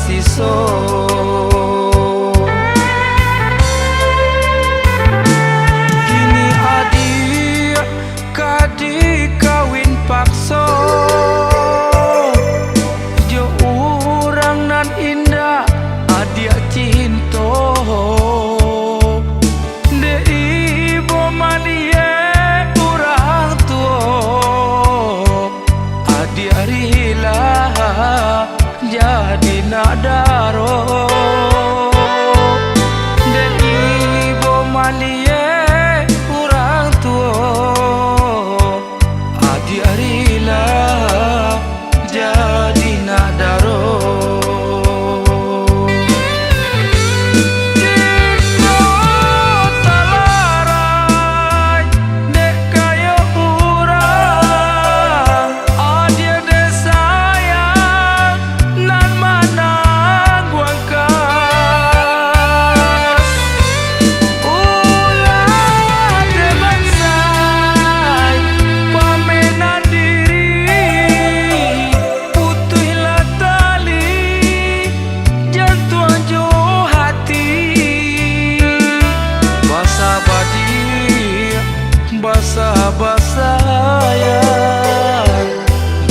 siso. Kini adik kadi kawin pakso, jo urang nan indah adik cinta. De ibu malie urang tua, adik rila jadi nadaro. De ibu malie urang tua, adik rila jadi nadaro.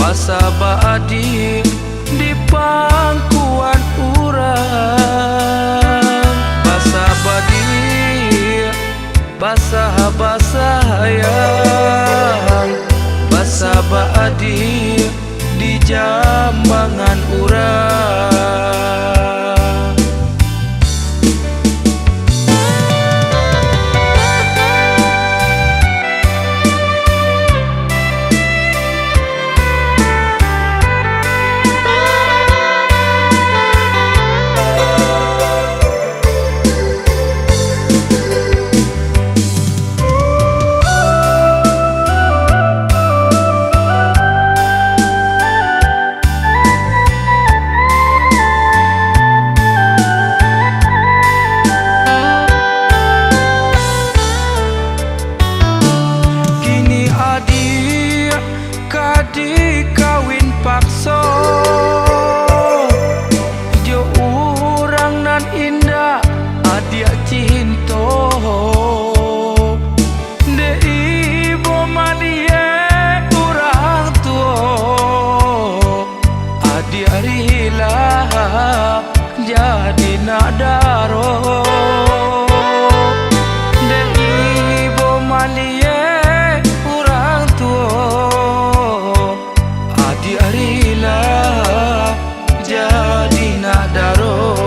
Basah adik di pangkuan urang, basah badik, basah sayang, basah adik di jambangan urang. Kadi kawin pakso, jo urang nan indah adik cinta. De ibu malie urang tua, adik rila jadi nadaro. De ibu malie urang tua, adik rila jadi nadaro.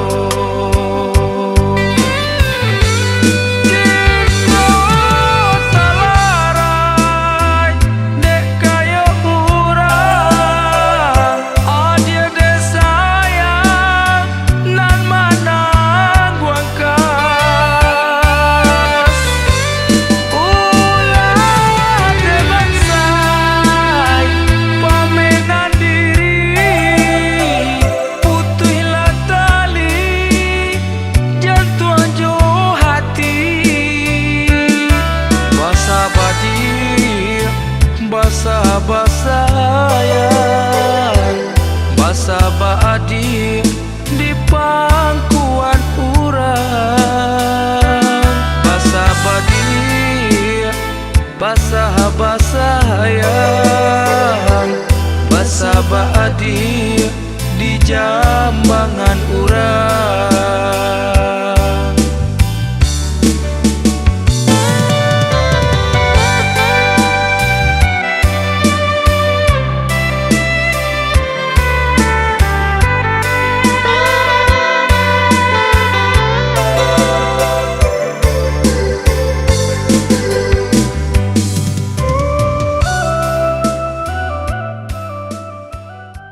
Basah sayang, basah adik di pangkuan urang, basah badik, basah sayang, basah adik di jambangan urang.